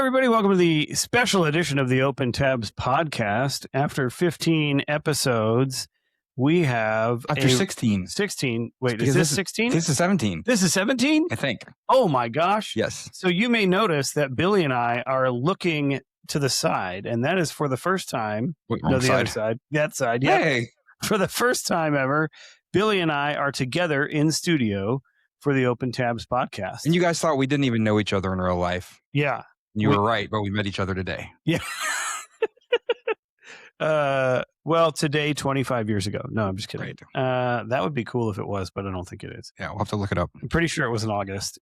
everybody. Welcome to the special edition of the Open Tabs podcast. After 15 episodes, we have After 16. 16. Wait, is this 16? This is 17. This is 17? I think. Oh my gosh. Yes. So you may notice that Billy and I are looking to the side, and that is for the first time. Wait, no, the other side. That side. Yeah. Hey. For the first time ever, Billy and I are together in studio for the Open Tabs podcast. And you guys thought we didn't even know each other in real life. Yeah. You were right, but we met each other today. Yeah. Well, today, 25 years ago. No, I'm just kidding. Right. That would be cool if it was, but I don't think it is. Yeah, we'll have to look it up. I'm pretty sure it was in August.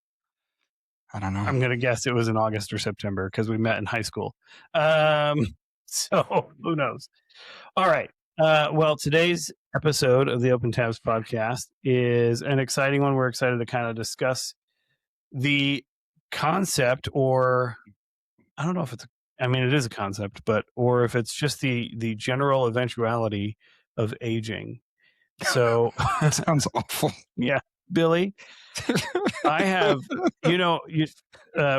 I don't know. I'm going to guess it was in August or September because we met in high school. So who knows? All right. Well, today's episode of the Open Tabs podcast is an exciting one. We're excited to kind of discuss the concept, or I don't know if it's, it is a concept, or if it's just the general eventuality of aging. So that sounds awful. Yeah. Billy, I have,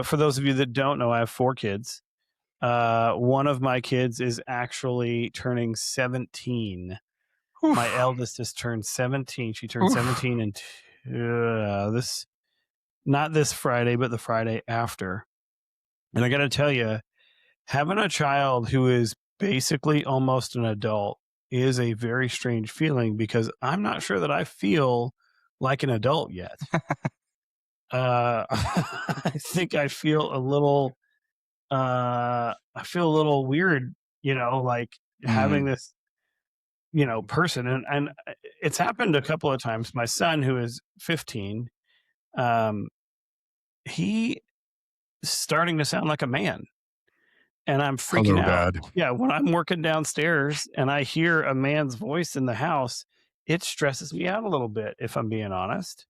for those of you that don't know, I have 4 kids. One of my kids is actually turning 17. Oof. My eldest has turned 17. She turned 17 in not this Friday, but the Friday after. And I got to tell you, having a child who is basically almost an adult is a very strange feeling because I'm not sure that I feel like an adult yet. I think I feel a little weird, having this, person. And it's happened a couple of times. My son, who is 15, he is starting to sound like a man. And I'm freaking out. Dad. Yeah, when I'm working downstairs and I hear a man's voice in the house, it stresses me out a little bit, if I'm being honest.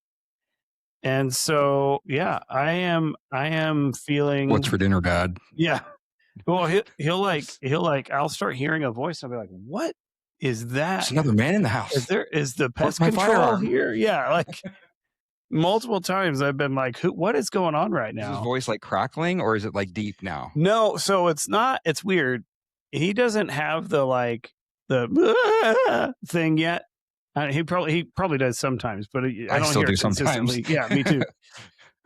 And so, yeah, I am feeling. What's for dinner, Dad? Yeah. Well, he'll I'll start hearing a voice. I'll be like, what is that? There's another man in the house. Is the pest control here? Yeah. Like multiple times I've been like, what is going on right now? Is his voice like crackling or is it like deep now? No. So it's not, it's weird. He doesn't have the thing yet. He probably does sometimes, but I don't hear it consistently. Yeah, me too.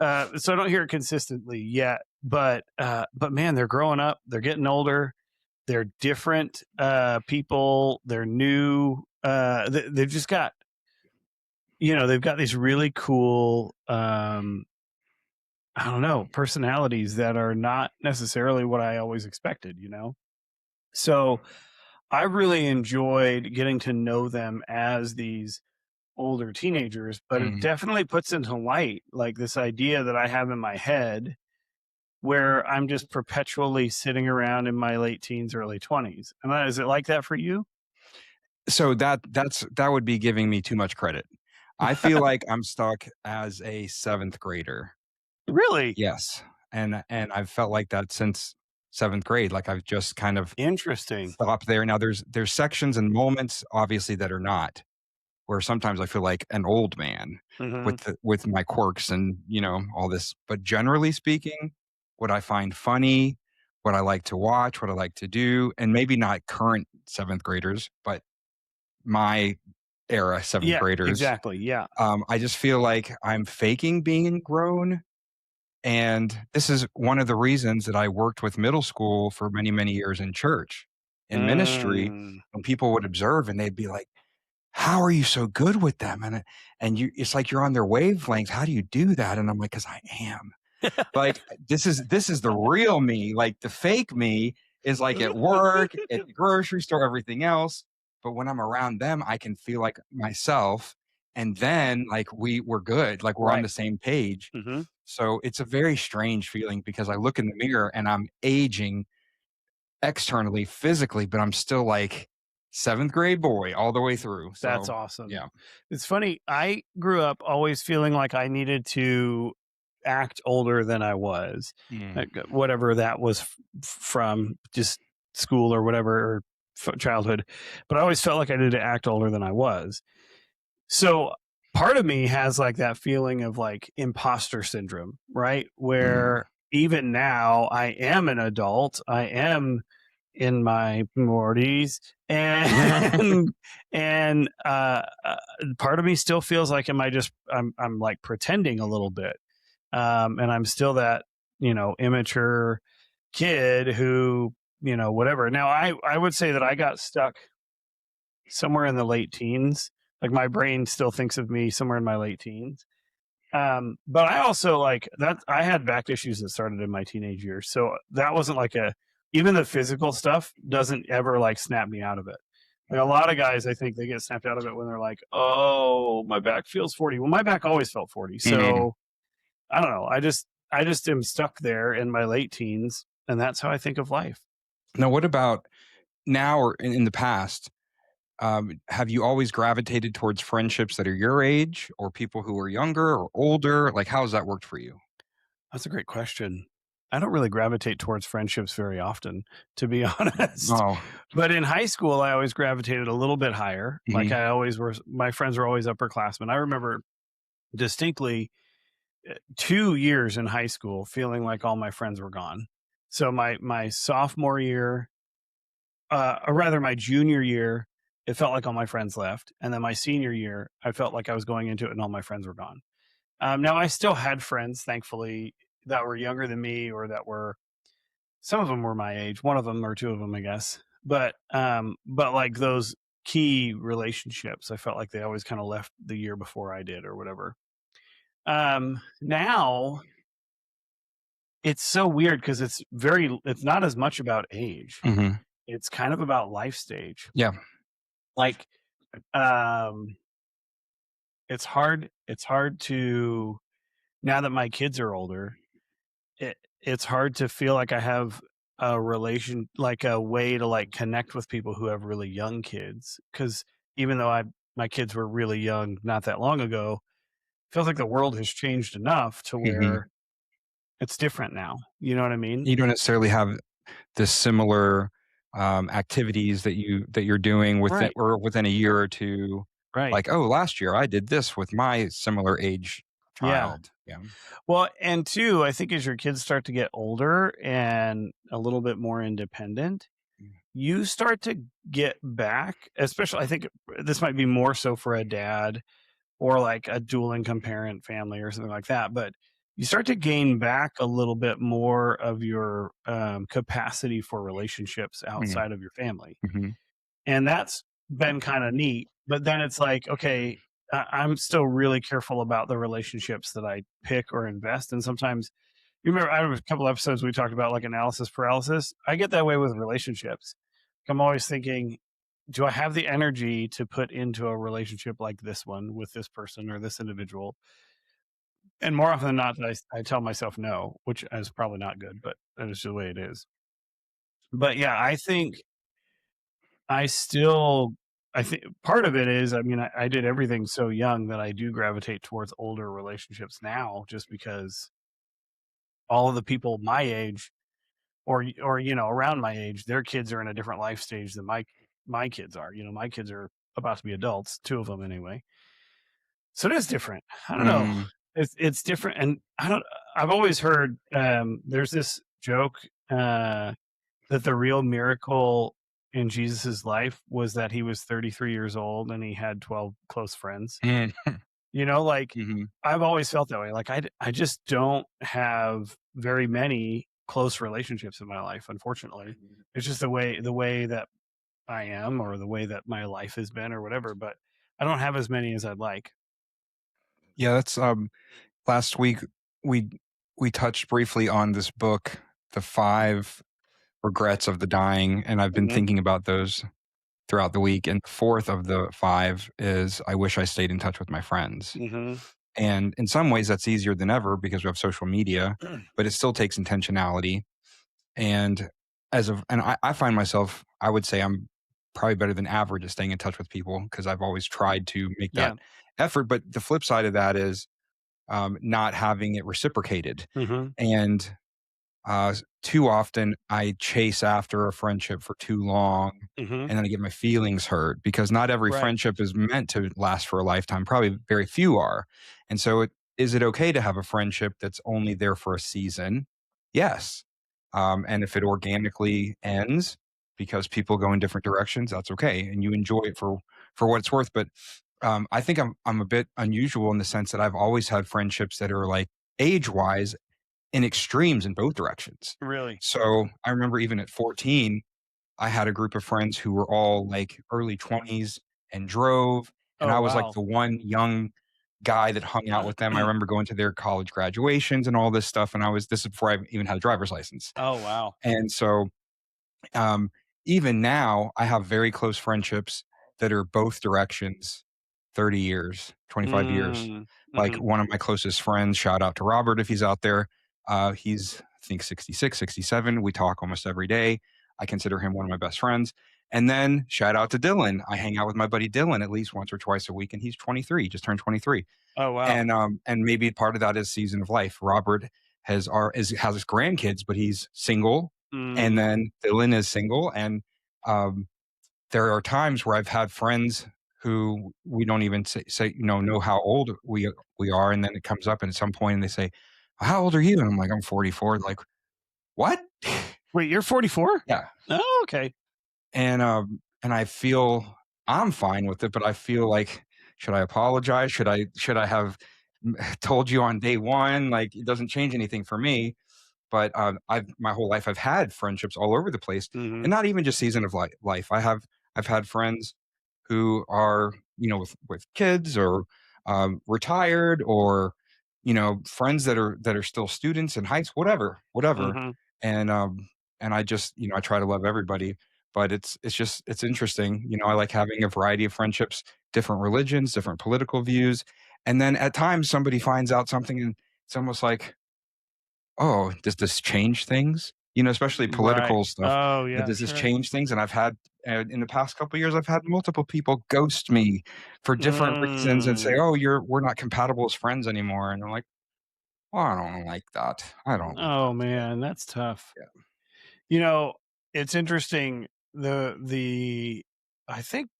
So I don't hear it consistently yet, but man, they're growing up. They're getting older. They're different people. They're new. They've just got, they've got these really cool, personalities that are not necessarily what I always expected, So I really enjoyed getting to know them as these older teenagers, but it definitely puts into light like this idea that I have in my head where I'm just perpetually sitting around in my late teens, early 20s. And is it like that for you? So that would be giving me too much credit. I feel like I'm stuck as a 7th grader. Really? Yes. And I've felt like that since 7th grade. Like I've just kind of interesting stopped there. Now there's sections and moments obviously that are not, where sometimes I feel like an old man with my quirks and all this. But generally speaking, what I find funny, what I like to watch, what I like to do, and maybe not current 7th graders, but my era 7th graders. Exactly. Yeah. I just feel like I'm faking being grown. And this is one of the reasons that I worked with middle school for many, many years in church, in ministry, when people would observe and they'd be like, how are you so good with them? And it's like you're on their wavelength. How do you do that? And I'm like, because I am. Like, this is the real me. Like the fake me is like at work, at the grocery store, everything else. But when I'm around them, I can feel like myself. And then like we're good, like we're on the same page. Mm-hmm. So it's a very strange feeling because I look in the mirror and I'm aging externally, physically, but I'm still like 7th grade boy all the way through. So, that's awesome. Yeah. It's funny. I grew up always feeling like I needed to act older than I was, like, whatever that was from just school or whatever, or childhood. But I always felt like I needed to act older than I was. So part of me has like that feeling of like imposter syndrome, right? Where even now, I am an adult. I am in my 40s, and part of me still feels like, am I just I'm like pretending a little bit, and I'm still that, immature kid who, whatever. Now, I would say that I got stuck somewhere in the late teens. Like, my brain still thinks of me somewhere in my late teens. But I also, like that, I had back issues that started in my teenage years. So that wasn't like even the physical stuff doesn't ever like snap me out of it. Like, a lot of guys, I think they get snapped out of it when they're like, "Oh, my back feels 40." Well, my back always felt 40. Mhm. So I don't know. I just am stuck there in my late teens, and that's how I think of life. Now, what about now or in the past? Have you always gravitated towards friendships that are your age or people who are younger or older? Like, how has that worked for you? That's a great question. I don't really gravitate towards friendships very often, to be honest. Oh, But in high school, I always gravitated a little bit higher. Like, mhm. my friends were always upperclassmen. I remember distinctly 2 years in high school feeling like all my friends were gone. So my sophomore year, or rather my junior year, it felt like all my friends left. And then my senior year, I felt like I was going into it and all my friends were gone. Now, I still had friends, thankfully, that were younger than me, or that were, some of them were my age, one of them or two of them, I guess. But like those key relationships, I felt like they always kind of left the year before I did, or whatever. Now it's so weird because it's not as much about age. Mhm. It's kind of about life stage. Yeah. Like, um, it's hard to, now that my kids are older, it's hard to feel like I have a relation, like a way to like connect with people who have really young kids. Because even though my kids were really young not that long ago, it feels like the world has changed enough to Mhm. where it's different now. You know what I mean? You don't necessarily have the similar activities that you're doing within Right. or within a year or two. Right. Like, oh, last year I did this with my similar age Yeah. child. Yeah. Well, and two, I think as your kids start to get older and a little bit more independent, you start to get back, especially, I think this might be more so for a dad or like a dual income parent family or something like that. But you start to gain back a little bit more of your capacity for relationships Mhm. outside of your family. Mhm. And that's been kind of neat. But then it's like, okay, I'm still really careful about the relationships that I pick or invest. And sometimes, you remember, I have a couple episodes we talked about like analysis paralysis. I get that way with relationships. I'm always thinking, do I have the energy to put into a relationship like this one with this person or this individual? And more often than not, I tell myself no, which is probably not good, but that is the way it is. But yeah, I think I still, I think part of it is, I mean, I did everything so young that I do gravitate towards older relationships now, just because all of the people my age, or around my age, their kids are in a different life stage than my kids are. My kids are about to be adults, two of them anyway. So it is different. I don't know. Mm. It's different, and I've always heard, there's this joke, that the real miracle in Jesus's life was that he was 33 years old and he had 12 close friends. Mm. Like, Mhm. I've always felt that way. Like, I just don't have very many close relationships in my life, unfortunately. It's just the way that I am, or the way that my life has been, or whatever, but I don't have as many as I'd like. Yeah, that's last week we we touched briefly on this book, The Five Regrets of the Dying, and I've been Mhm, thinking about those throughout the week. And the fourth of the five is I wish I stayed in touch with my friends. mhm. And in some ways that's easier than ever because we have social media, but it still takes intentionality. And I find myself, I would say I'm probably better than average at staying in touch with people because I've always tried to make that Yeah. effort. But the flip side of that is not having it reciprocated. Mhm, And too often I chase after a friendship for too long mhm. and then I get my feelings hurt because not every Right. friendship is meant to last for a lifetime. Probably very few are. And so is it okay to have a friendship that's only there for a season? yes. And if it organically ends because people go in different directions, that's okay, and you enjoy it for what it's worth. But I think I'm a bit unusual in the sense that I've always had friendships that are like age wise in extremes in both directions. Really? So I remember even at 14, I had a group of friends who were all like early 20s and drove, and Oh, I was like wow. the one young guy that hung out with them. I remember going to their college graduations and all this stuff, and this is before I even had a driver's license. Oh, wow. And so um, even now, I have very close friendships that are both directions, 30 years, 25 years. Mm, Like mhm. one of my closest friends, shout out to Robert if he's out there. He's, I think, 66, 67. We talk almost every day. I consider him one of my best friends. And then shout out to Dylan. I hang out with my buddy Dylan at least once or twice a week, and he's 23, he just turned 23. Oh, wow. And maybe part of that is season of life. Robert has his grandkids, but he's single, and Mm, then Dylan is single, and um, there are times where I've had friends who we don't even say know how old we are, and then it comes up, and at some point, and they say, "How old are you?" And I'm like, "I'm 44." Like, what? wait, you're 44? Yeah, Oh, okay. and I feel I'm fine with it, but I feel like, should I apologize? Should I have told you on day one? Like, it doesn't change anything for me. But I've my whole life I've had friendships all over the place, Mhm, and not even just season of life. I've had friends who are with kids or retired, or friends that are still students in high school, whatever. mhm. And I just I try to love everybody, but it's interesting. I like having a variety of friendships, different religions, different political views, and then at times somebody finds out something, and it's almost like, oh, does this change things? Especially Right. political stuff. Oh, yeah, Does this sure. change things? And I've had, in the past couple of years, I've had multiple people ghost me for different reasons and say, Mm. "Oh, we're not compatible as friends anymore." And I'm like, "Well, I don't like that. I don't like Oh, that." So, man, that's tough. yeah. You know, it's interesting, the I think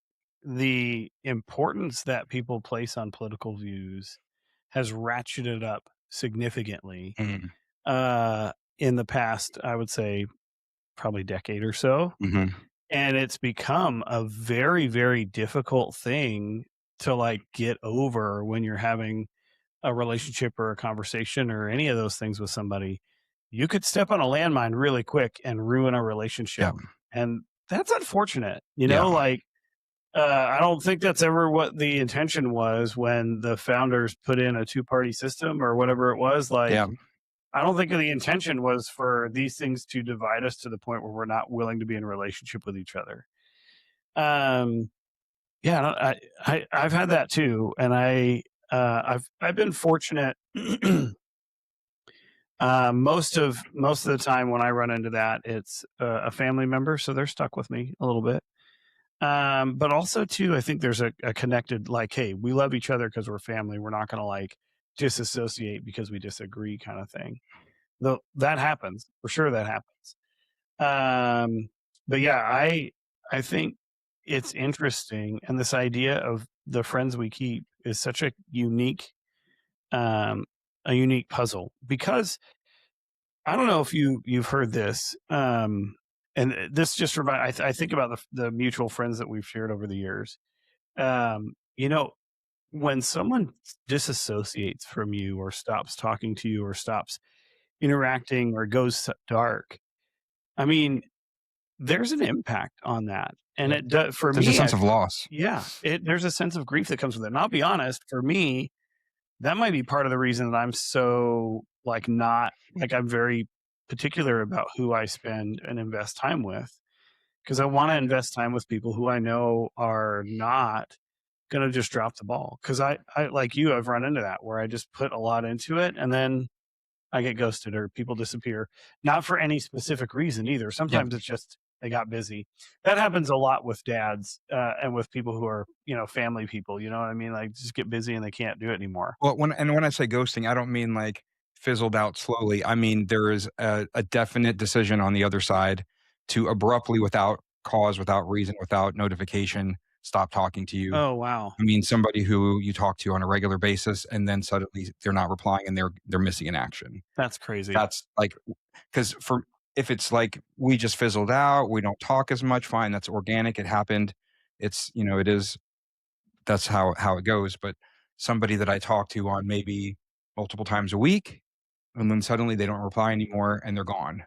the importance that people place on political views has ratcheted up significantly, Mhm, uh, in the past, I would say, probably decade or so. mhm. And it's become a very, very difficult thing to, like, get over when you're having a relationship or a conversation or any of those things with somebody. You could step on a landmine really quick and ruin a relationship, Yeah, and that's unfortunate, yeah, like, I don't think that's ever what the intention was when the founders put in a two-party system or whatever it was, like, yeah. I don't think the intention was for these things to divide us to the point where we're not willing to be in a relationship with each other. Um, yeah, no, I've had that too, and I've been fortunate. Most of the time when I run into that, it's a family member, so they're stuck with me a little bit. But also too, I think there's a connected, like, hey, we love each other because we're family. We're not going to like disassociate because we disagree, kind of thing. Though that happens for sure, that happens. Um, but yeah, I think it's interesting, and this idea of the friends we keep is such um, a unique puzzle because I don't know if you've heard this, and this just remind I think about the mutual friends that we've shared over the years. You know, when someone disassociates from you or stops talking to you or stops interacting or goes dark, I mean, there's an impact on that, and Yeah. it does for There's a me. sense of loss. Yeah, there's a sense of grief that comes with it. And I'll be honest, for me, that might be part of the reason that I'm so like not like I'm very particular about who I spend and invest time with because I want to invest time with people who I know are not going to just drop the ball. Because I like you, I've run into that where I just put a lot into it and then I get ghosted or people disappear, not for any specific reason either. Yeah. Sometimes it's just they got busy. That happens a lot with dads and with people who are, family people. You know what I mean? Like just get busy and they can't do it anymore. Well, when I say ghosting, I don't mean like fizzled out slowly. I mean there is a definite decision on the other side to abruptly, without cause, without reason, without notification, stop talking to you. Oh, wow. I mean, somebody who you talk to on a regular basis and then suddenly they're not replying and they're missing in action. That's crazy. That's like, because for if it's like we just fizzled out, we don't talk as much, fine, that's organic, it happened. It's, it is, that's how it goes. But somebody that I talk to on maybe multiple times a week, and then suddenly they don't reply anymore and they're gone.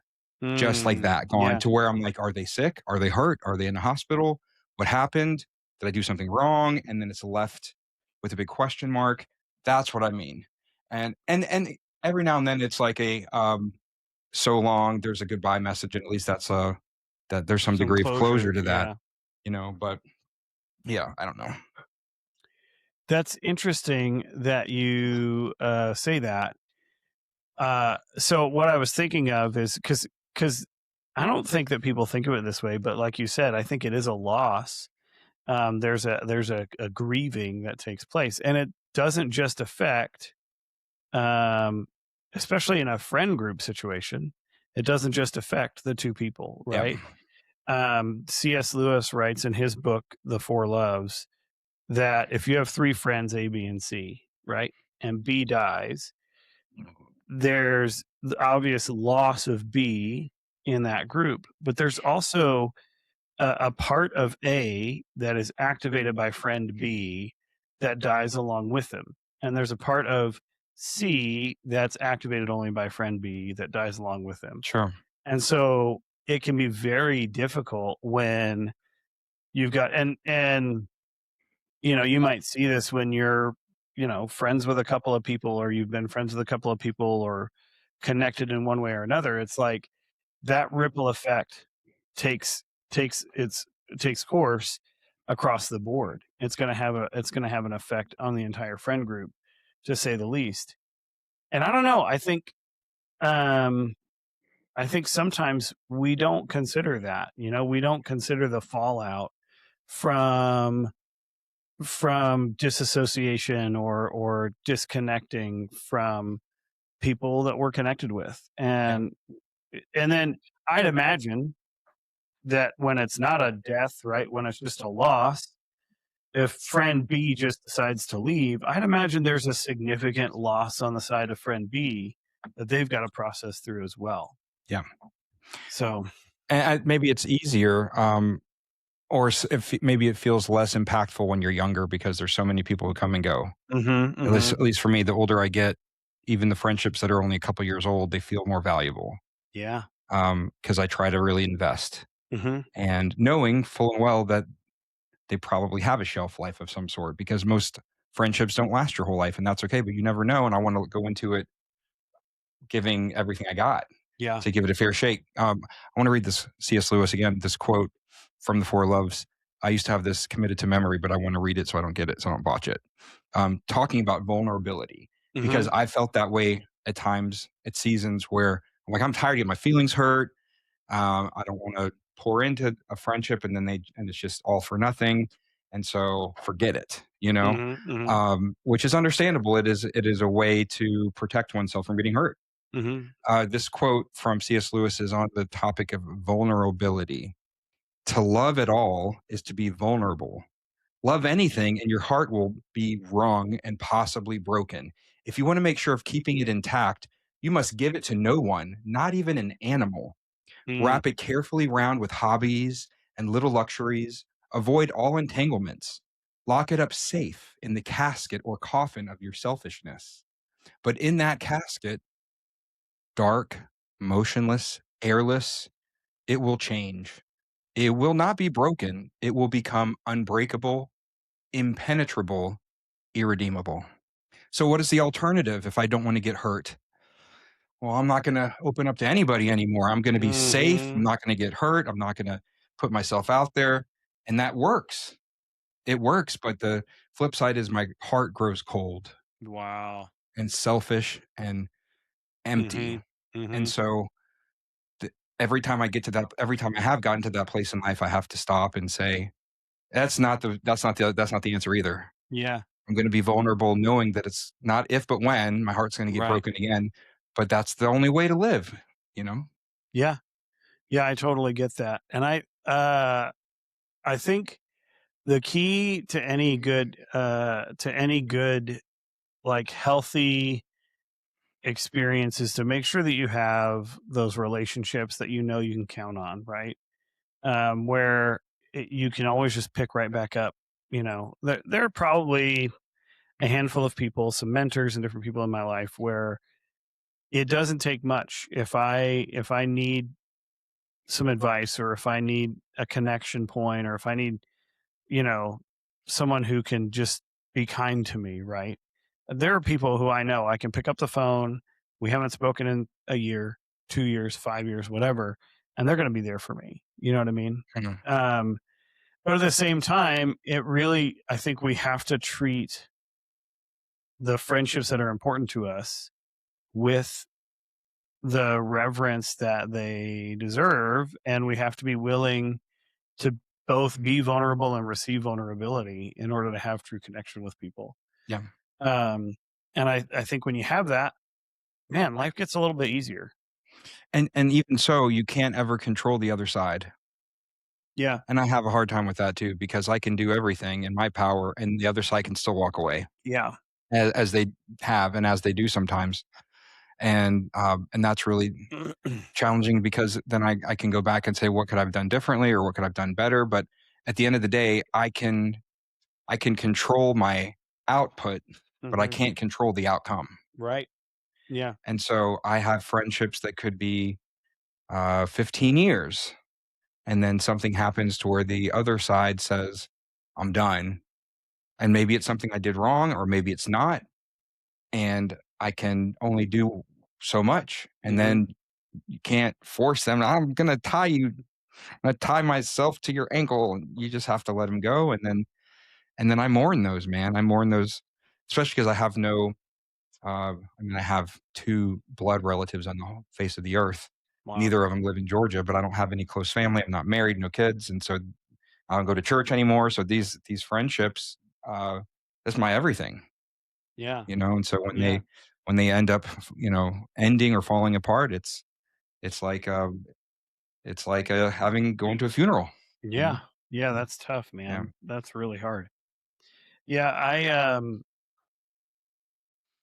Just like that, gone Yeah. to where I'm like, are they sick? Are they hurt? Are they in the hospital? What happened? Did I do something wrong? And then it's left with a big question mark. That's what I mean. And every now and then it's like a so long, there's a goodbye message, and at least that's that there's some Some degree of closure closure. to that, Yeah. but yeah, I don't know. That's interesting that you say that. So what I was thinking of is because I don't think that people think of it this way, but like you said, I think it is a loss. There's a grieving that takes place, and it doesn't just affect, um, especially in a friend group situation, it doesn't just affect the two people, Yeah, right? C.S. Lewis writes in his book, The Four Loves, that if you have three friends, A, B, and C, right, and B dies, there's the obvious loss of B in that group, but there's also a part of A that is activated by friend B that dies along with him. And there's a part of C that's activated only by friend B that dies along with him. sure. And so it can be very difficult when you've got and you might see this when you're, friends with a couple of people, or you've been friends with a couple of people, or connected in one way or another. It's like that ripple effect takes takes course across the board. It's going to have an effect on the entire friend group, to say the least. And I don't know, um I think sometimes we don't consider that. We don't consider the fallout from disassociation or disconnecting from people that we're connected with. Yeah, And then I'd imagine that when it's not a death, right, when it's just a loss, if friend B just decides to leave, I'd imagine there's a significant loss on the side of friend B that they've got to process through as well. yeah. So, And maybe it's easier, or if maybe it feels less impactful when you're younger because there's so many people who come and go. mhm. At least for me, the older I get, even the friendships that are only a couple years old, they feel more valuable, Yeah. because I try to really invest, Mhm. and knowing full and well that they probably have a shelf life of some sort, because most friendships don't last your whole life, and that's okay. But you never know, and I want to go into it giving everything I got Yeah. to give it a fair shake. I want to read this C.S. Lewis again, this quote from The Four Loves. I used to have this committed to memory, but I want to read it so I don't get it, so I don't botch it. Talking about vulnerability, because Mhm. I felt that way at times, at seasons where I'm like, I'm tired of getting my feelings hurt. I don't want to pour into a friendship, and and it's just all for nothing. And so forget it, Mhm. Mhm. which is understandable. It is a way to protect oneself from getting hurt. Mhm. This quote from C.S. Lewis is on the topic of vulnerability. To love at all is to be vulnerable. Love anything, and your heart will be wrung and possibly broken. If you want to make sure of keeping it intact, you must give it to no one, not even an animal. Mm. Wrap it carefully round with hobbies and little luxuries. Avoid all entanglements. Lock it up safe in the casket or coffin of your selfishness. But in that casket, dark, motionless, airless, it will change. It will not be broken. It will become unbreakable, impenetrable, irredeemable. So, what is the alternative if I don't want to get hurt? Well, I'm not going to open up to anybody anymore. I'm going to be safe. I'm Mhm. not going to get hurt. I'm not going to put myself out there. And that works. It works. But the flip side is my heart grows cold Wow. and selfish and empty. Mhm. And Mhm. so, every time I get to that, every time I have gotten to that place in life, I have to stop and say, that's not the answer either. Yeah. I'm going to be vulnerable, knowing that it's not if, but when my heart's going to get Right. broken again. But that's the only way to live, you know? Yeah. Yeah, I totally get that. And I think the key to any good, like, healthy experience is to make sure that you have those relationships that you know you can count on, right? Where you can always just pick right back up. There are probably a handful of people, some mentors and different people in my life where it doesn't take much. If I need some advice, or if I need a connection point, or if I need, you know, someone who can just be kind to me, right? There are people who I know I can pick up the phone. We haven't spoken in a year, 2 years, 5 years, whatever, and they're going to be there for me. You know what I mean? Mhm. Um, but at the same time, I think we have to treat the friendships that are important to us with the reverence that they deserve. And we have to be willing to both be vulnerable and receive vulnerability in order to have true connection with people. Yeah. Um, and I think when you have that, man, life gets a little bit easier. And even so, you can't ever control the other side. Yeah. And I have a hard time with that too, because I can do everything in my power and the other side can still walk away Yeah. as they have and as they do sometimes. And that's really challenging because then I can go back and say, what could I have done differently or what could I have done better? But at the end of the day, I can control my output, but I Hmm. can't control the outcome. Right. Yeah. And so I have friendships that could be 15 years. And then something happens to where the other side says, I'm done. And maybe it's something I did wrong, or maybe it's not. And I can only do so much. And Hmm. then you can't force them. I'm going to tie you. I'm going to tie myself to your ankle. And you just have to let them go. And then I mourn those, man. I mourn those, especially because I have no, I have two blood relatives on the whole face of the earth. Wow. Neither of them live in Georgia, but I don't have any close family. I'm not married, no kids. And so I don't go to church anymore. So these friendships, uh, that's my everything, Yeah. And so when Yeah. they end up, ending or falling apart, it's like having going to a funeral, you know. Yeah. Yeah. That's tough, Yeah, man. That's really hard. Yeah.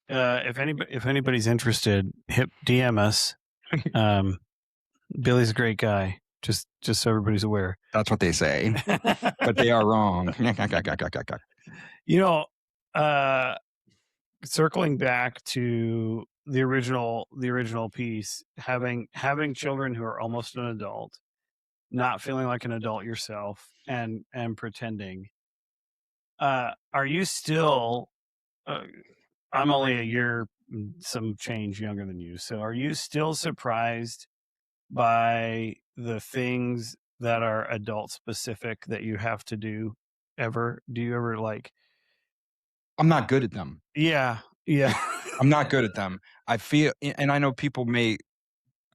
If anybody's interested, hit DM us. Um, Billy's a great guy. Just so everybody's aware. that's what they say, but they are wrong. you know, uh, Circling back to the original piece, having children who are almost an adult, not feeling like an adult yourself, and pretending. Are you still? Uh, I'm only a year, some change younger than you. So, are you still surprised by the things that are adult specific that you have to do? Ever? Do you ever like? I'm not good at them. Yeah, yeah. I'm not good at them. I feel, and I know people may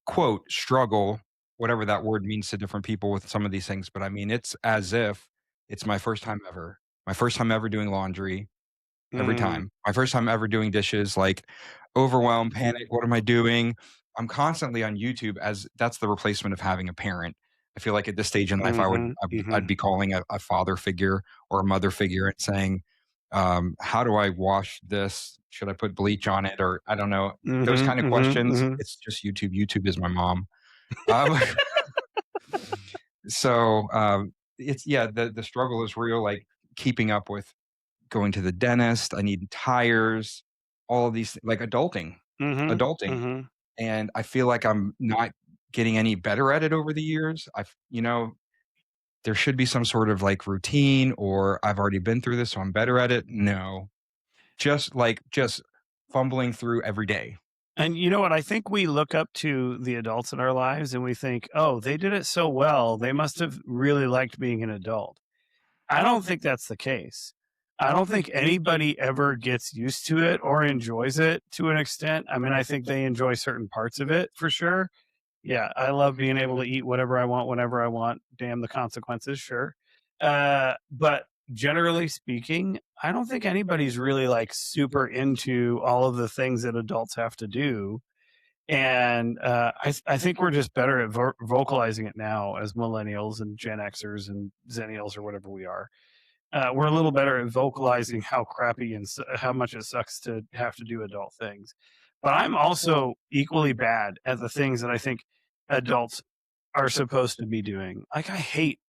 quote struggle, whatever that word means to different people with some of these things, but I mean, it's as if it's my first time ever. My first time ever doing laundry. Every Mm, time. My first time ever doing dishes, like, overwhelmed, panic, "What am I doing?" I'm constantly on YouTube as that's the replacement of having a parent. I feel like at this stage in life, mhm, I'd mhm, be calling a father figure or a mother figure and saying, "How do I wash this? Should I put bleach on it?" Or I don't know. Those mhm, kind of mhm, questions. mhm. It's just YouTube. YouTube is my mom. Um, so, it's yeah, the struggle is real, like, keeping up with going to the dentist, I need tires, all of these like Mhm, adulting, mhm. and I feel like I'm not getting any better at it over the years. There should be some sort of like routine or I've already been through this, so I'm better at it. No, just fumbling through every day. And you know what? I think we look up to the adults in our lives and we think, "Oh, they did it so well. They must have really liked being an adult." I don't think that's the case. I don't think anybody ever gets used to it or enjoys it to an extent. I mean, I think they enjoy certain parts of it for sure. Yeah, I love being able to eat whatever I want whenever I want. Damn the consequences, sure. But generally speaking, I don't think anybody's really like super into all of the things that adults have to do. And I think we're just better at vocalizing it now as millennials and Gen Xers and Zennials or whatever we are. we're a little better at vocalizing how crappy and how much it sucks to have to do adult things. But I'm also equally bad at the things that I think adults are supposed to be doing. Like I hate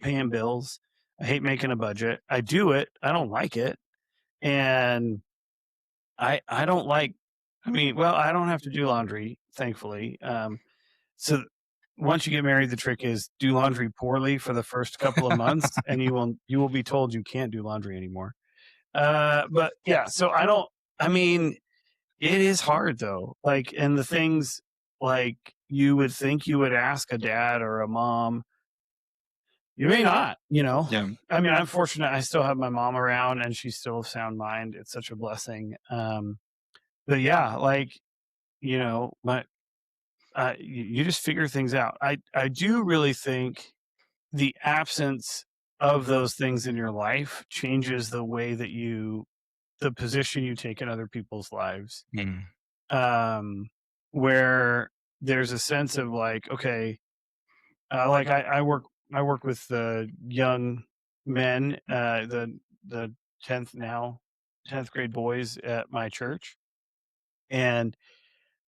paying bills. I hate making a budget. I do it. I don't like it. And I don't like I mean, well, I don't have to do laundry, thankfully. So once you get married, the trick is do laundry poorly for the first couple of months, and you will be told you can't do laundry anymore. But yeah, so I don't. I mean, it is hard though. Like, and the things like you would think you would ask a dad or a mom, you may not. You know, Yeah. I mean, I'm fortunate. I still have my mom around, and she's still of sound mind. It's such a blessing. But yeah, like my you just figure things out. I do really think the absence of those things in your life changes the way that the position you take in other people's lives. Mm. Um, where there's a sense of like, okay, like I work with the young men, the 10th grade boys at my church, and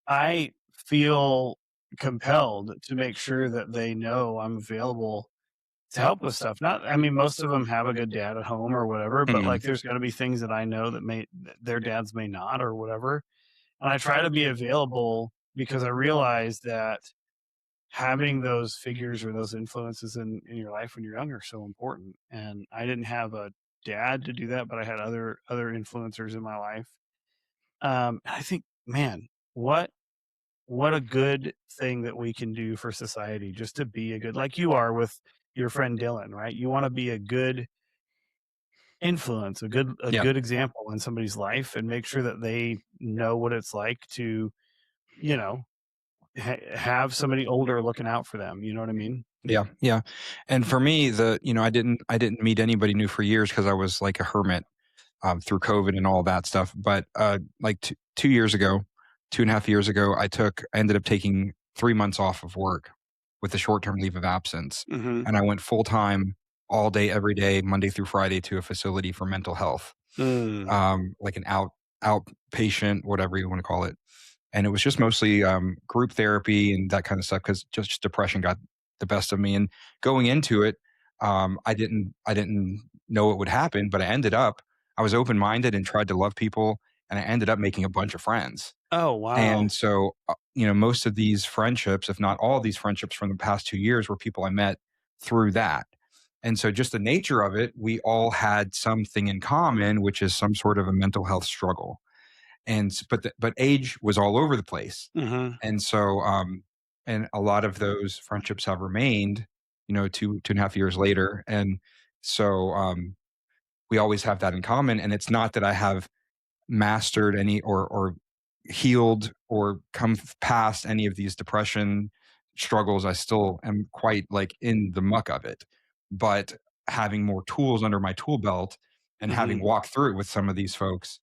I feel compelled to make sure that they know I'm available to help with stuff. Not, I mean, most of them have a good dad at home or whatever, but like Mhm. there's going to be things that I know that their dads may not or whatever. And I try to be available because I realize that having those figures or those influences in your life when you're younger is so important. And I didn't have a dad to do that, but I had other influencers in my life. And I think, man, what a good thing that we can do for society just to be a good like you are with your friend Dylan, right? You want to be a good influence, a Yeah. good example in somebody's life and make sure that they know what it's like to, you know, have somebody older looking out for them, you know what I mean? Yeah. Yeah. And for me, I didn't meet anybody new for years because I was like a hermit through COVID and all that stuff. But like 2 years ago, 2.5 years ago, I ended up taking 3 months off of work with a short term leave of absence. Mhm. And I went full time all day, every day, Monday through Friday to a facility for mental health, Mm. like an outpatient, whatever you want to call it. And it was just mostly group therapy and that kind of stuff because just depression got the best of me. And going into it, I didn't know what would happen, but I was open minded and tried to love people, and I ended up making a bunch of friends. Oh, wow. And so, most of these friendships, if not all of these friendships from the past 2 years, were people I met through that. And so, just the nature of it, we all had something in common, which is some sort of a mental health struggle. But age was all over the place, Mhm. and so and a lot of those friendships have remained, 2.5 years later, and so we always have that in common. And it's not that I have mastered any or healed or past any of these depression struggles. I still am quite like in the muck of it, but having more tools under my tool belt and having Mhm. walked through it with some of these folks,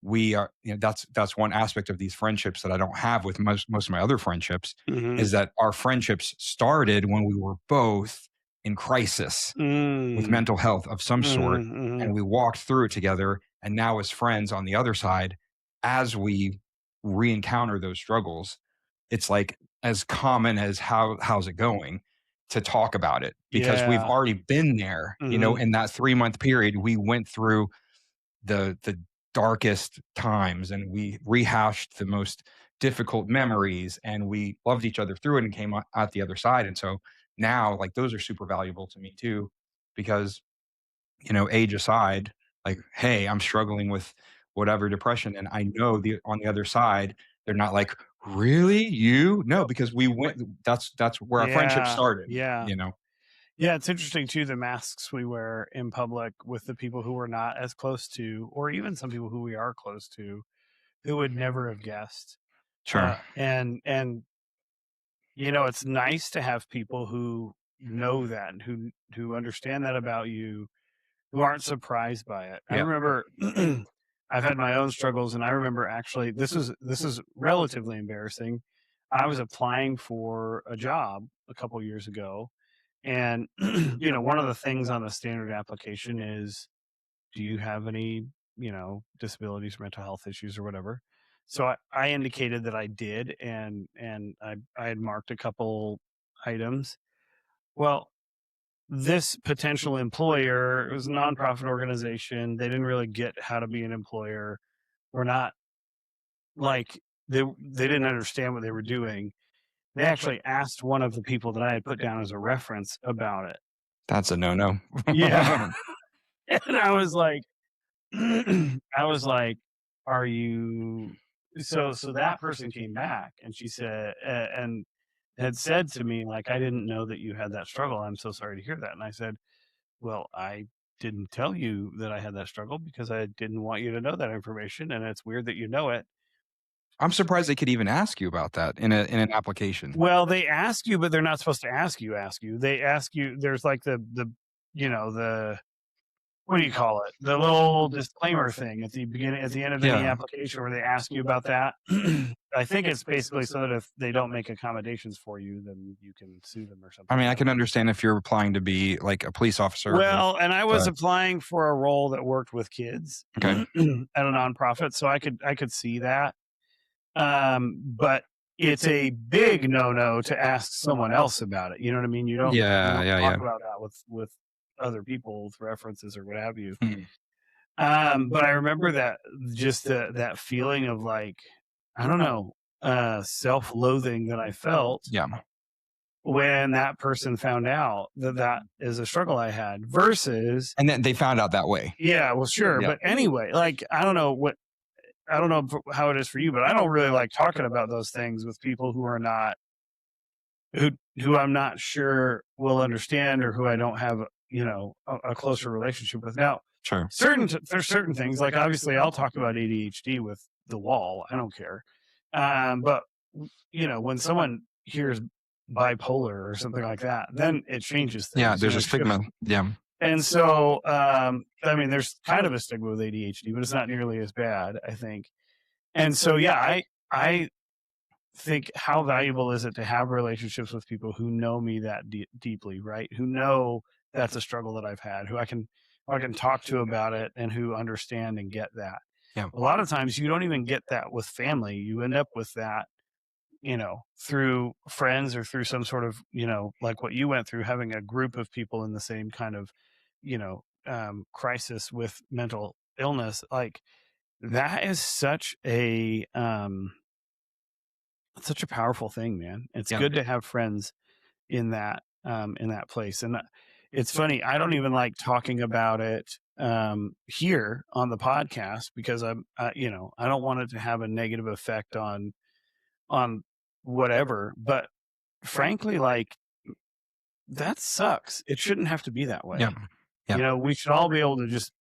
we are that's one aspect of these friendships that I don't have with most of my other friendships, Mhm. is that our friendships started when we were both in crisis with Mm. mental health of some sort, Mhm. Mhm. and we walked through it together. And now, as friends on the other side, as we re-encounter those struggles, it's like as common as how's it going to talk about it because we've Yeah. already been there. Mhm. In that 3 month period, we went through the darkest times, and we rehashed the most difficult memories, and we loved each other through it and came out the other side. And so now, like, those are super valuable to me too, because age aside, like, hey, I'm struggling with whatever depression, and I know the on the other side, they're not like, really, you no, because we went that's where our friendship Yeah. started Yeah. you know Yeah, it's interesting too, the masks we wear in public with the people who we're not as close to, or even some people who we are close to, who would never have guessed. Sure. And it's nice to have people who know that and who understand that about you, who aren't surprised by it. I Yeah. remember I've had my own struggles, and I remember actually this is relatively embarrassing. I was applying for a job a couple years ago, And, one of the things on the standard application is, do you have any, disabilities, mental health issues, or whatever? So I indicated that I did, and I had marked a couple items. Well, this potential employer, it was a nonprofit organization. They didn't really get how to be an employer. We're not like they didn't understand what they were doing. They actually asked one of the people that I had put down as a reference about it. That's a no-no. Yeah. And I was like, I was like, "Are you?" So that person came back, and she said, and had said to me, like, "I didn't know that you had that struggle. I'm so sorry to hear that." And I said, "Well, I didn't tell you that I had that struggle because I didn't want you to know that information, and it's weird that you know it." I'm surprised they could even ask you about that in an application. Well, they ask you, but they're not supposed to ask you. They ask you. There's like the what do you call it? The little disclaimer thing at the beginning, at the end of any Yeah. application, where they ask you about that. I think it's basically so that if they don't make accommodations for you, then you can sue them or I something. mean, I I don't can know. understand if you're applying to be like a police officer, Well, and I was but applying for a role that worked with kids okay. at a nonprofit, so I could see that. But it's a big no-no to ask someone else about it. You know what I mean? You don't Yeah, talk yeah. about that with other people with references or what have you. Hmm. But I remember that, just that feeling of, like, I don't know, self-loathing that I felt Yeah. when that person found out that that is a struggle I had versus, And then they found out that way. yeah, well, sure. Yeah. But anyway, like, I don't know how it is for you, but I don't really like talking about those things with people who are not, who I'm not sure will understand, or who I don't have, a closer relationship with. Now, Sure. there's certain things, like, obviously I'll talk about ADHD with the wall. I don't care. But when someone hears bipolar or something like that, then it changes Yeah, things. there's a It shifts. stigma. Yeah. And so, I mean, there's kind of a stigma with ADHD, but it's not nearly as bad, I think. And so, yeah, I think, how valuable is it to have relationships with people who know me that deeply, right? Who know that's a struggle that I've had, who I can talk to about it, and who understand and get that. Yeah. A lot of times you don't even get that with family. You end up with that, through friends, or through some sort of, like what you went through, having a group of people in the same kind of, crisis with mental illness. Like, that is such a powerful thing, man. It's Yeah. good to have friends in that place. And it's funny, I don't even like talking about it here on the podcast, because I don't want it to have a negative effect on whatever. But frankly, like, that sucks. It shouldn't have to be that way. Yeah. Yeah. We should all be able to just,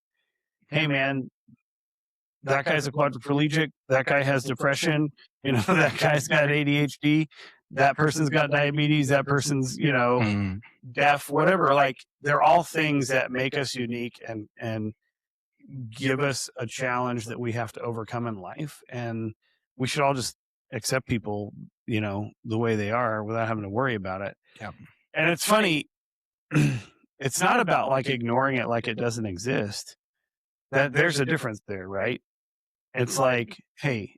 hey, man, that guy's a quadriplegic. That guy has depression. That guy's got ADHD. That person's got diabetes. That person's, Mm. deaf, whatever. Like, they're all things that make us unique, and give us a challenge that we have to overcome in life. And we should all just accept people, the way they are, without having to worry about it. Yeah. And it's funny, it's not about, like, ignoring it like it doesn't exist. That there's a difference there, right? It's like, hey,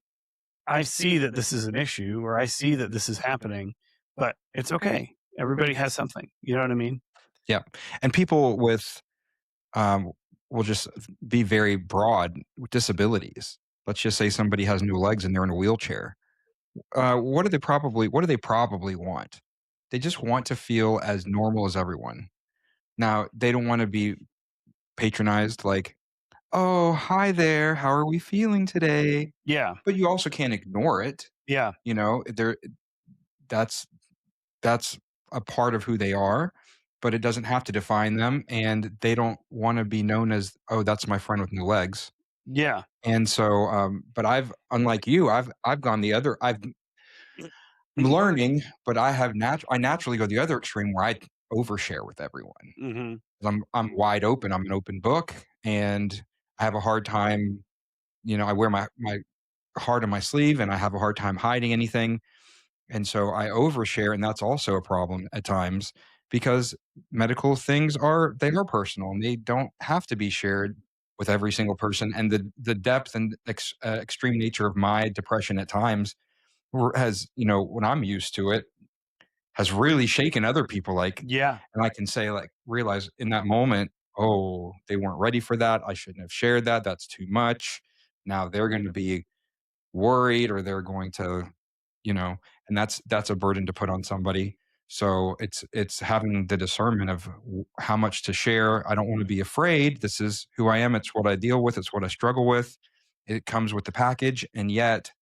I see that this is an issue, or I see that this is happening, but it's okay. Everybody has something. You know what I mean? Yeah. And people with um, will just be very broad with disabilities. Let's just say somebody has new legs and they're in a wheelchair. What do they probably want? They just want to feel as normal as everyone. Now, they don't want to be patronized like, "Oh, hi there. How are we feeling today?" Yeah. But you also can't ignore it. Yeah. There that's that's a part of who they are, but it doesn't have to define them, and they don't want to be known as, "Oh, that's my friend with no legs." Yeah. And so, but unlike you, I've gone the other. I'm learning, but I naturally go the other extreme where I overshare with everyone. Hmm. I'm wide open. I'm an open book, and I have a hard time. I wear my heart on my sleeve, and I have a hard time hiding anything. And so I overshare, and that's also a problem at times because medical things are personal and they don't have to be shared with every single person. And the depth and extreme nature of my depression at times has, when I'm used to it, has really shaken other people. Like, Yeah. and I can say, like, realize in that moment, oh, they weren't ready for that. I shouldn't have shared that. That's too much. Now they're going to be worried, or they're going to, you know, and that's a burden to put on somebody. So it's having the discernment of how much to share. I don't want to be afraid. This is who I am. It's what I deal with. It's what I struggle with. It comes with the package, and yet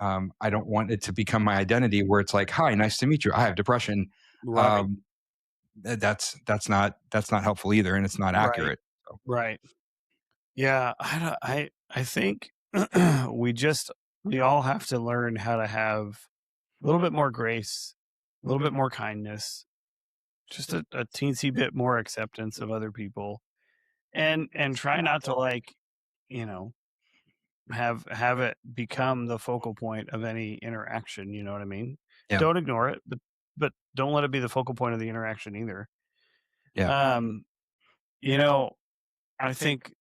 I don't want it to become my identity, where it's like, "Hi, nice to meet you. I have depression." Right. Um, that's not helpful either, and it's not Right. accurate. So, Right. Yeah. I think we all have to learn how to have a little bit more grace, a little bit more kindness, just a teensy bit more acceptance of other people, and try not to, like, you know, have it become the focal point of any interaction, you know what I mean? yeah, Don't ignore it, but don't let it be the focal point of the interaction either. yeah, Um, you know, I think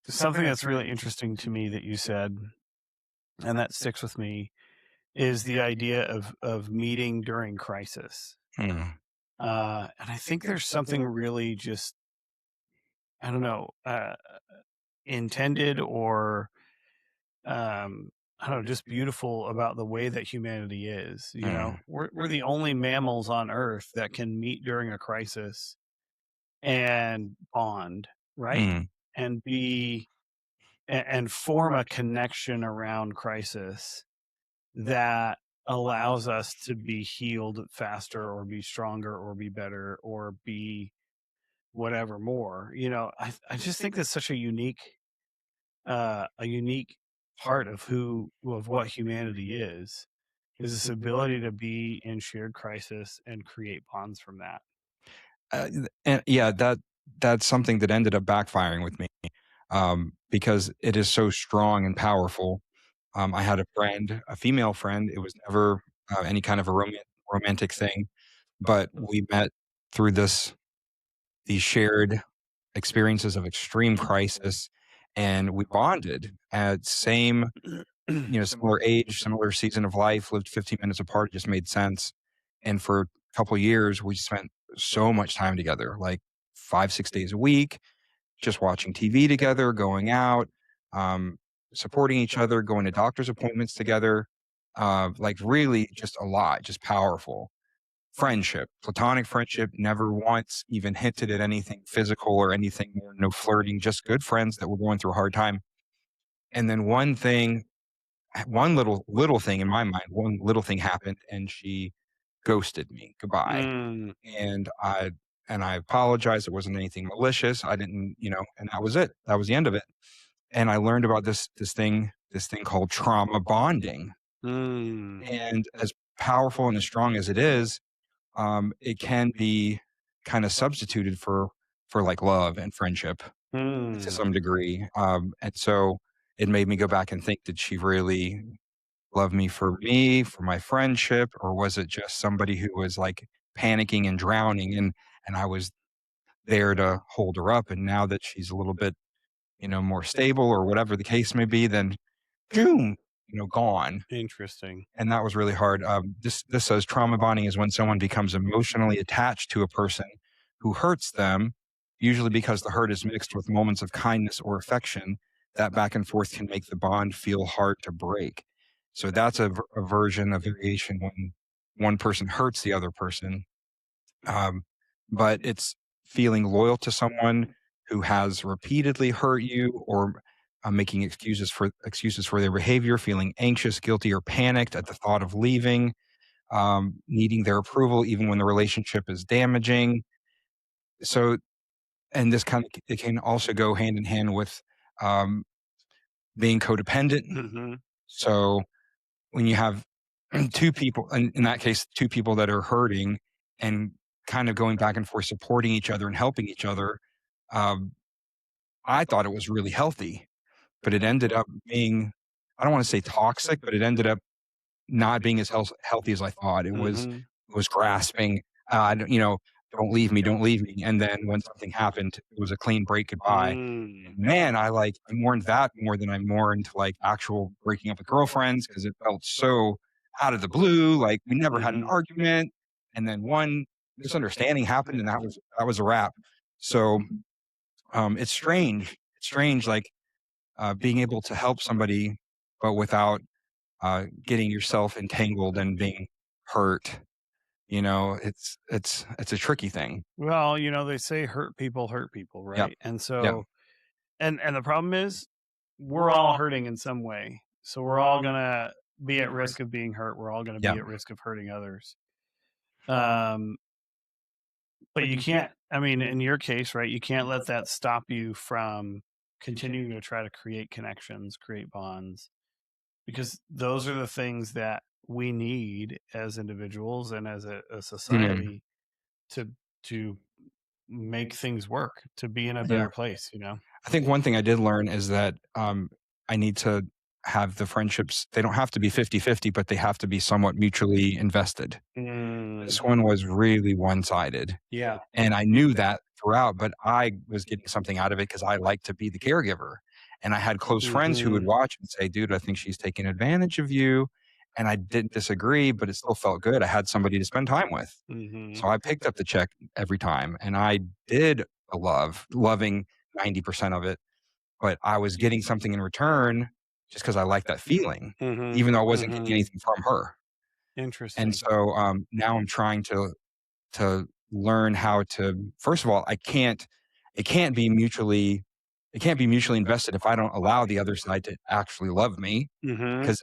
something that's really interesting to me that you said, and that sticks with me, is the idea of meeting during crisis. mm, And I think there's something really just, I don't know, intended or I don't know, just beautiful about the way that humanity is. You know, mm, we're the only mammals on Earth that can meet during a crisis and bond, right? mm, And and form a connection around crisis that allows us to be healed faster or be stronger or be better or be whatever more. You know, I just think that's such a unique part of what humanity is this ability to be in shared crisis and create bonds from that. and yeah, that's something that ended up backfiring with me, because it is so strong and powerful. I had a friend, a female friend. It was never any kind of a romantic thing, but we met through these shared experiences of extreme crisis, and we bonded at same, similar age, similar season of life, lived 15 minutes apart. It just made sense. And for a couple years, we spent so much time together, like 5, 6 days a week, just watching TV together, going out, um, supporting each other, going to doctor's appointments together, like really just a lot, just powerful. Friendship, platonic friendship, never once even hinted at anything physical or anything more, no flirting, just good friends that were going through a hard time. And then one little thing in my mind, one little thing happened, and she ghosted me. Goodbye. Mm, And I apologized. It wasn't anything malicious. I didn't, and that was it. That was the end of it. And I learned about this thing called trauma bonding. mm, And as powerful and as strong as it is, it can be kind of substituted for like love and friendship to mm, some degree. And so it made me go back and think, did she really love me, for my friendship, or was it just somebody who was like panicking and drowning, and I was there to hold her up? And now that she's a little bit, more stable or whatever the case may be, then boom, gone. interesting. And that was really hard. This says trauma bonding is when someone becomes emotionally attached to a person who hurts them, usually because the hurt is mixed with moments of kindness or affection. That back and forth can make the bond feel hard to break. So that's a version, a variation when one person hurts the other person. Um, but it's feeling loyal to someone who has repeatedly hurt you, or making excuses for their behavior, feeling anxious, guilty, or panicked at the thought of leaving, needing their approval even when the relationship is damaging. So, and this kind of it can also go hand in hand with um, being codependent. Hmm. So when you have two people, in that case, two people that are hurting and kind of going back and forth, supporting each other and helping each other, um, I thought it was really healthy, but it ended up being, I don't want to say toxic, but it ended up not being as healthy as I thought. It was Hmm. it was grasping. you know, don't leave me. And then when something happened, it was a clean break goodbye. Mm. Man, I mourned that more than I mourned like actual breaking up with girlfriends because it felt so out of the blue. Like we never had an Mhm. argument, and then one misunderstanding happened, and that was a wrap. So it's strange. It's strange, like being able to help somebody, but without getting yourself entangled and being hurt. You know, it's a tricky thing. Well, they say hurt people, Yep. right? And Yep. so and the problem is we're all hurting in some way. So we're all gonna be at risk of being hurt. We're all gonna be Yep. at risk of hurting others. Um, but you can't, I mean, in your case, right, you can't let that stop you from continuing to try to create connections, create bonds, because those are the things that we need as individuals and as a Mhm. society to to make things work, to be in a Yeah. better place. I think one thing I did learn is that I need to have the friendships. They don't have to be 50-50, but they have to be somewhat mutually invested. Mm, This one was really one sided. yeah. And I knew that throughout, but I was getting something out of it because I like to be the caregiver. And I had close friends who would Mhm. watch and say, dude, I think she's taking advantage of you. And I didn't disagree, but it still felt good. I had somebody to spend time with. Mhm. So I picked up the check every time and I did loving 90% of it, but I was getting something in return just because I liked that feeling, Mhm. even though I wasn't getting Mhm. anything from her. And Interesting. so now I'm trying to learn how to first of all, it can't be mutually it can't be mutually invested if I don't allow the other side to actually love me. Mhm. Because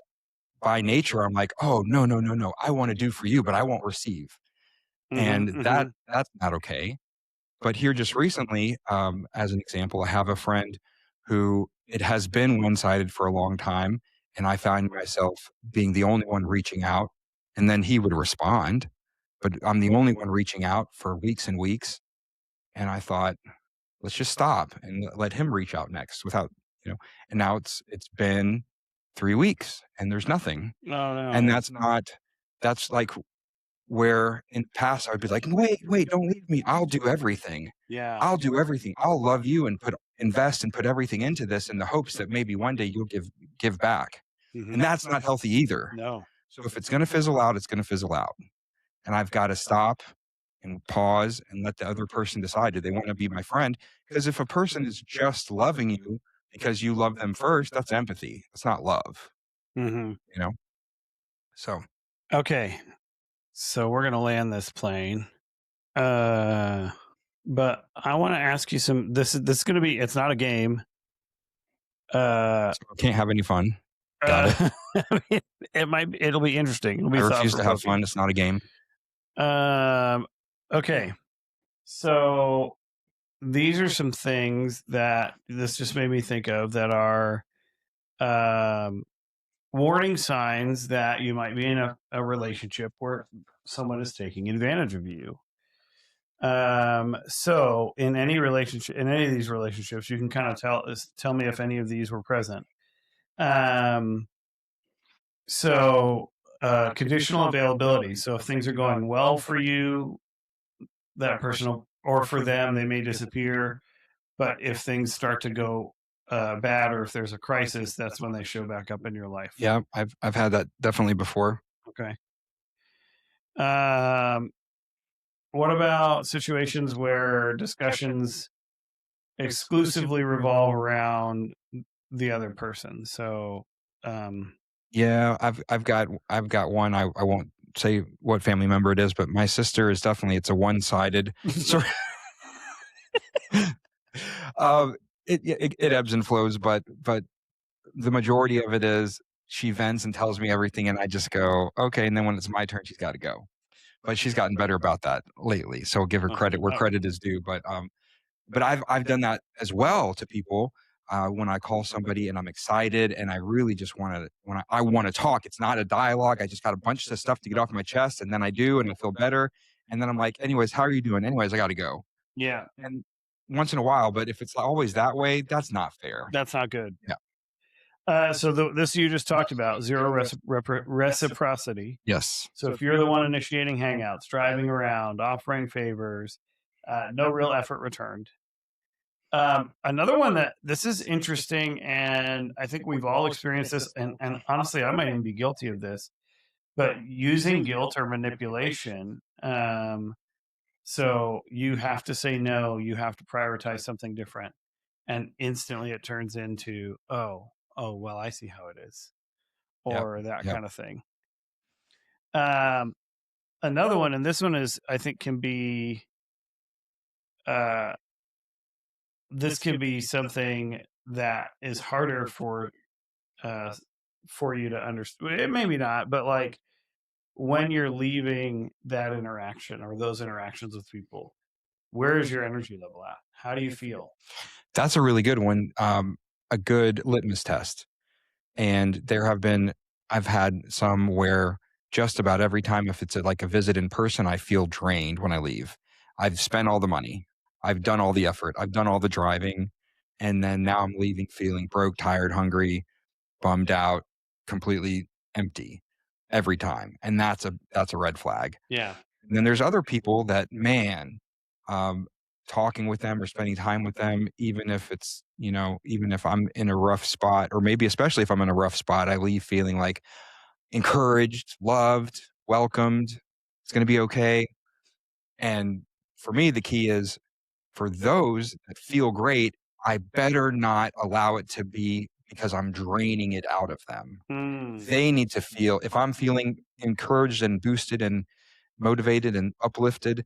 by nature, I'm like, oh no, no, no, no. I want to do for you, but I won't receive. Mhm. And Mhm. that's not okay. But here just recently, as an example, I have a friend who it has been one sided for a long time. And I find myself being the only one reaching out. And then he would respond, but I'm the only one reaching out for weeks and weeks. And I thought, let's just stop and let him reach out next without, you know, and now it's been 3 weeks and there's nothing. Oh And no. that's like where in the past I would be like, wait, don't leave me. I'll do everything. Yeah. I'll do everything. I'll love you and invest and put everything into this in the hopes that maybe one day you'll give back. And Mhm. that's not healthy either. No. So if it's going to fizzle out, it's going to fizzle out. And I've got to stop and pause and let the other person decide, do they want to be my friend? Because if a person is just loving you because you love them first, that's empathy. It's not love, Mhm. you know? So Okay. So we're gonna land this plane. Uh, but I want to ask you some. This is gonna be. It's not a game. Uh, so can't have any fun. Got it. it might. It'll be interesting. It'll I be thought refuse to have provoking. fun. It's not a game. Um. Okay. So these are some things that this just made me think of that are um, warning signs that you might be in a relationship where someone is taking advantage of you. So in any relationship, in any of these relationships, you can kind of tell me if any of these were present. Um, so conditional availability. So if things are going well for you, that person will, or for them, they may disappear. But if things start to go bad, or if there's a crisis, that's when they show back up in your life. Yeah, I've had that definitely before. Okay. Um, what about situations where discussions exclusively revolve around the other person? So, um, Yeah, I've got one. I won't say what family member it is, but my sister is definitely it's a one-sided sort um it ebbs and flows, but the majority of it is she vents and tells me everything and I just go, okay, and then when it's my turn, she's got to go. But she's gotten better about that lately. So give her credit where credit is due. But I've done that as well to people when I call somebody and I'm excited and I really just want to I want to talk. It's not a dialogue. I just got a bunch of stuff to get off my chest, and then I do, and I feel better. And then I'm like, anyways, how are you doing? Anyways, I got to go. yeah, And once in a while, but if it's always that way, that's not fair. that's not good. Yeah. This you just talked about zero reciprocity. Yes. So if you're the one initiating hangouts, driving around, offering favors, no real effort returned. Another one that this is interesting, and I think we've all experienced this, and honestly, I might even be guilty of this, but using guilt or manipulation. So you have to say no, you have to prioritize something different, and instantly it turns into, oh, well, I see how it is, Yep. or that Yep. kind of thing. Um, Another one, and this one is, I think, can be, uh, this can be something that is harder uh, for you to understand. Maybe not, but like when you're leaving that interaction or those interactions with people, where is your energy level at? How do you feel? That's a really good one. A good litmus test. And I've had some where just about every time, if it's like a visit in person, I feel drained when I leave. I've spent all the money, I've done all the effort, I've done all the driving. And then now I'm leaving feeling broke, tired, hungry, bummed out, completely empty every time. And that's a red flag. Yeah. And then there's other people that, man, um, talking with them or spending time with them, even if it's, even if I'm in a rough spot, or maybe especially if I'm in a rough spot, I leave feeling like encouraged, loved, welcomed. It's going to be okay. And for me, the key is for those that feel great, I better not allow it to be because I'm draining it out of them. Mm. They need to feel, if I'm feeling encouraged and boosted and motivated and uplifted,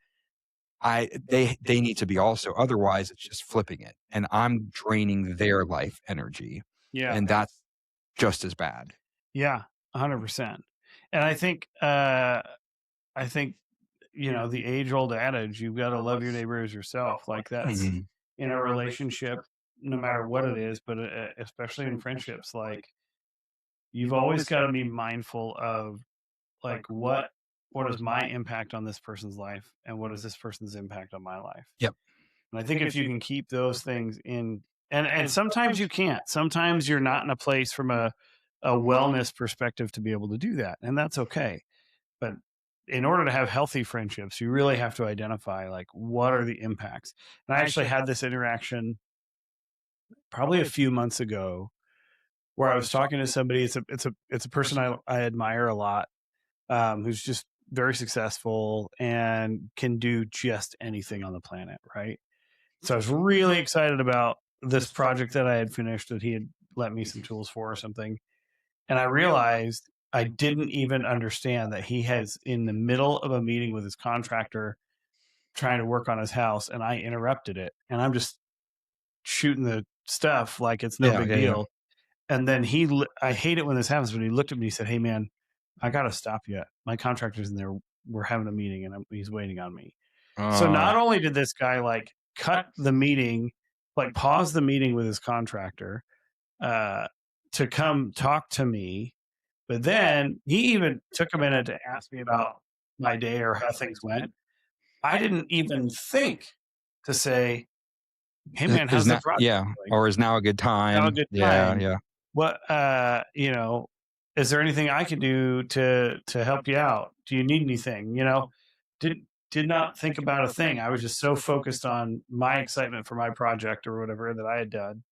they need to be also. Otherwise, it's just flipping it, and I'm draining their life energy, Yeah. and that's just as bad. Yeah. 100%. And I think, the age old adage, you've got to love your neighbor as yourself. Like that's Mhm. in a relationship, no matter what it is, but especially in friendships, like you've always got to be mindful of like what is my impact on this person's life and what is this person's impact on my life. Yep. And I think if you can keep those things in, and sometimes you can't. Sometimes you're not in a place from a wellness perspective to be able to do that, and that's okay. But in order to have healthy friendships, you really have to identify like what are the impacts. And I actually had this interaction probably a few months ago where I was talking to somebody. It's a person I admire a lot, who's just very successful and can do just anything on the planet, right? So I was really excited about this project that I had finished that he had let me some tools for or something. And I realized I didn't even understand that he has in the middle of a meeting with his contractor trying to work on his house, and I interrupted it. And I'm just shooting the stuff like it's no Yeah, big yeah, yeah. deal. And then I hate it when this happens, but he looked at me and he said, "Hey man, I got to stop you. My contractor's in there. We're having a meeting and he's waiting on me." So Uh, not only did this guy like cut the meeting, like pause the meeting with his contractor, uh, to come talk to me, but then he even took a minute to ask me about my day or how things went. I didn't even think to say, "Hey man, is how's the not, project yeah, going? or is now a good Now a time? good Yeah, time. yeah. What is there anything I can do to help you out? Do you need anything?" Did did not think about a thing. I was just so focused on my excitement for my project or whatever that I had done.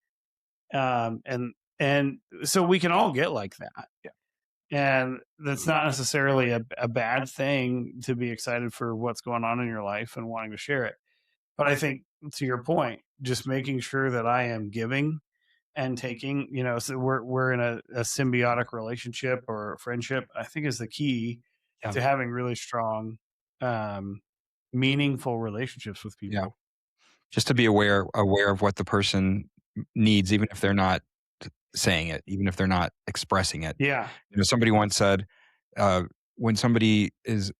And so we can all get like that. Yeah. And that's not necessarily a bad thing to be excited for what's going on in your life and wanting to share it. But I think to your point, just making sure that I am giving and taking, so we're in a symbiotic relationship or friendship, I think is the key Yeah. to having really strong, um, meaningful relationships with Yeah. people. Just to be aware of what the person needs, even if they're not saying it, even if they're not expressing it. Yeah. Somebody once said, uh, when somebody is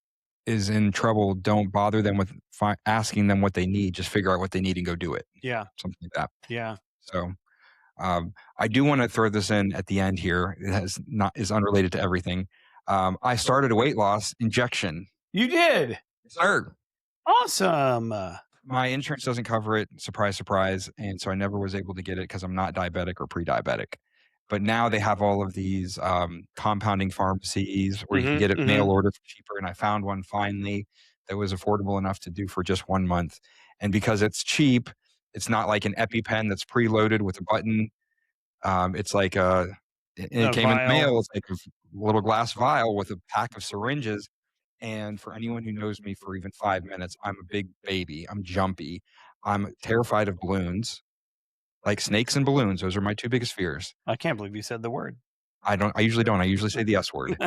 in trouble, don't bother them with asking them what they need. Just figure out what they need and go do it. Yeah. Something like that. Yeah. So I do want to throw this in at the end here. It is unrelated to everything. I started a weight loss injection. You did. Sir, Awesome. my insurance doesn't cover it. Surprise, surprise. And so I never was able to get it because I'm not diabetic or pre-diabetic. But now they have all of these, compounding pharmacies where you can Mhm, get it mail mhm. order for cheaper, and I found one finally that was affordable enough to do for just 1 month, and because it's cheap, it's not like an EpiPen that's preloaded with a button. It's like a and it A came in the vial. mail, it's like a little glass vial with a pack of syringes, and for anyone who knows me for even 5 minutes, I'm a big baby, I'm jumpy, I'm terrified of balloons, like snakes and balloons, those are my 2 biggest fears. I can't believe you said the word. I usually don't, I usually say the S word.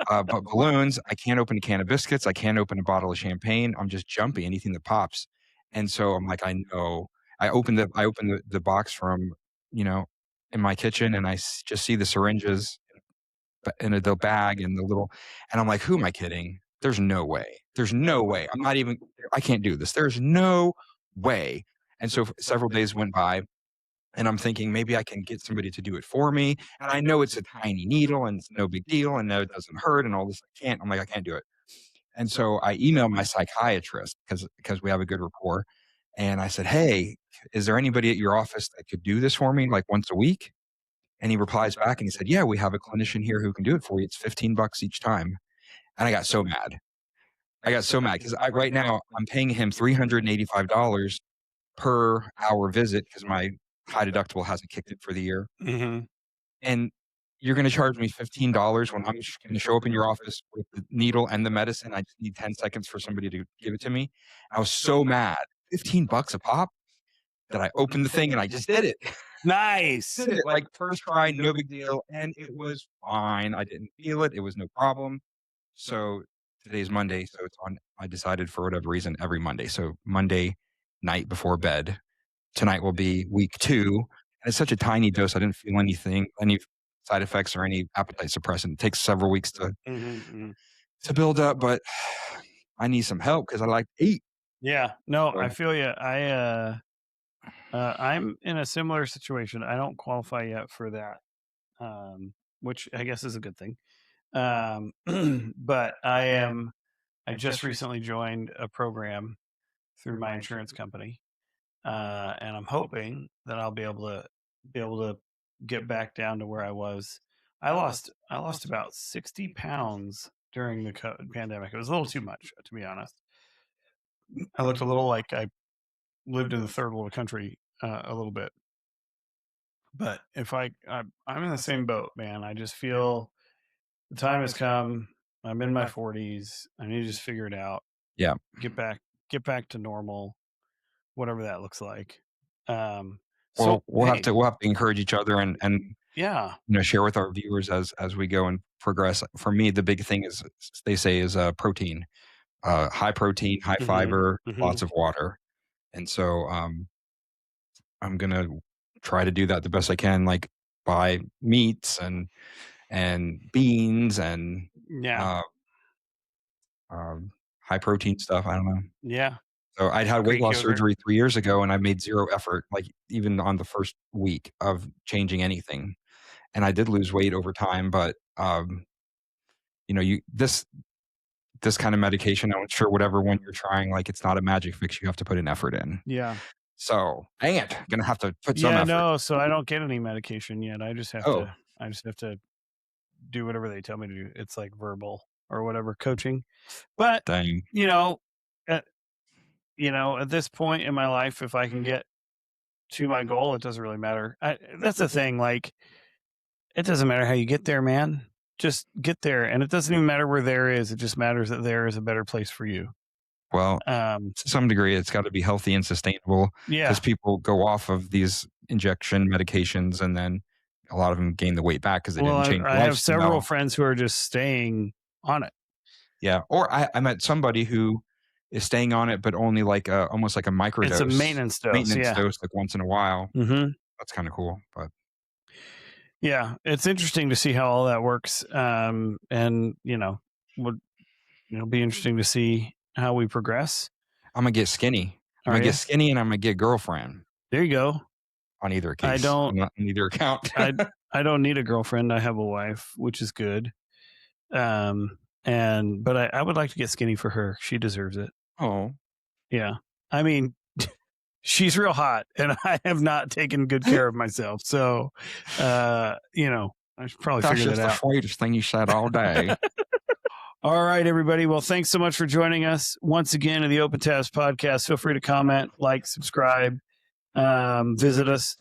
But balloons, I can't open a can of biscuits, I can't open a bottle of champagne, I'm just jumpy, anything that pops, and so I'm like, "I know." I opened the box from, you know, in my kitchen, and just see the syringes in the bag and the little and I'm like, "Who am I kidding? There's no way. There's no way. I'm not even I can't do this. There's no way." And so several days went by, and I'm thinking maybe I can get somebody to do it for me, and I know it's a tiny needle, and it's no big deal, and no, it doesn't hurt, and all this. I'm like, "I can't do it." And so I emailed my psychiatrist because we have a good rapport, and I said, "Hey, is there anybody at your office that could do this for me, like, once a week?" And he replies back and he said, "Yeah, we have a clinician here who can do it for you. It's 15 bucks each time." And I got so mad. I got so mad because right now I'm paying him $385 per hour visit because my high deductible hasn't kicked in for the year. Mhm. And you're going to charge me $15 when I'm going to show up in your office with the needle and the medicine. I just need 10 seconds for somebody to give it to me. I was so mad. 15 bucks a pop that I opened the thing and I just did it. Nice. Did it like first try, no big deal. And it was fine. I didn't feel it. It was no problem. So today's Monday. So I decided for whatever reason every Monday. So Monday night before bed, tonight will be week 2, and it's such a tiny dose, I didn't feel anything, any side effects or any appetite suppressant. It takes several weeks Mhm, mhm. to build up, but I need some help because I like to eat. Yeah. No, So, I feel you. I'm in a similar situation. I don't qualify yet for that, which I guess is a good thing. Um, but I just recently joined a program through my insurance company, and I'm hoping that I'll be able to get back down to where I was. I lost about 60 pounds during the pandemic. It was a little too much, to be honest. I looked a little like I lived in the third world country a little bit. But if I'm in the same boat, man. I just feel the time has come. I'm in my 40s. I need to just figure it out. yeah. Get back, get back to normal, whatever that looks like. Um, so Well, we'll have hey, to encourage each other and yeah, share with our viewers as we go and progress. For me, the big thing is they say is protein, high protein, high hmm fiber, hmm lots of water, and so I'm gonna try to do that the best I can, like buy meats and beans and yeah, uh, um, high protein stuff. I don't know. yeah, So I'd had weight Greek loss yogurt. surgery 3 years ago, and I made zero effort, like even on the first week of changing anything. And I did lose weight over time, but you this kind of medication, I'm sure whatever one you're trying, like it's not a magic fix. You have to put an effort in. Yeah, So dang it, gonna have to put some yeah. effort. No, so I don't get any medication yet. I just have Oh, to. I just have to do whatever they tell me to do. It's like verbal or whatever coaching. But dang. you know, at, at this point in my life, if I can get to my goal, it doesn't really matter. That's the thing. Like, it doesn't matter how you get there, man. Just get there, and it doesn't even matter where there is. It just matters that there is a better place for you. Well, Um, to some degree, it's got to be healthy and sustainable because yeah. people go off of these injection medications and then a lot of them gain the weight back because they Well, didn't change I their have several lifestyle. friends who are just staying on it. Yeah. Or I met somebody who is staying on it, but only like almost like a It's a microdose, maintenance dose. maintenance Yeah. dose, like once in a while. hmm That's kind of cool. But Yeah. It's interesting to see how all that works. And would be interesting to see how we progress. I'm gonna get skinny. I'm Are gonna get you? skinny and I'm gonna get a girlfriend There you go. on either I case, don't. on either account. I I don't need a girlfriend. I have a wife, which is good. But I would like to get skinny for her. She deserves it. Oh, Yeah. I mean, she's real hot, and I have not taken good care of myself. So, you know, I should probably That's figure just that the out. sweetest thing you said all day. All right, everybody. Well, thanks so much for joining us once again in the Open Tabs podcast. Feel free to comment, like, subscribe, visit us,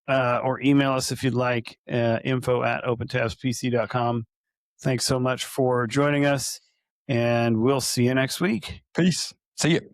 or email us if you'd like, info@opentabspc.com. Thanks so much for joining us, and we'll see you next week. Peace. See you.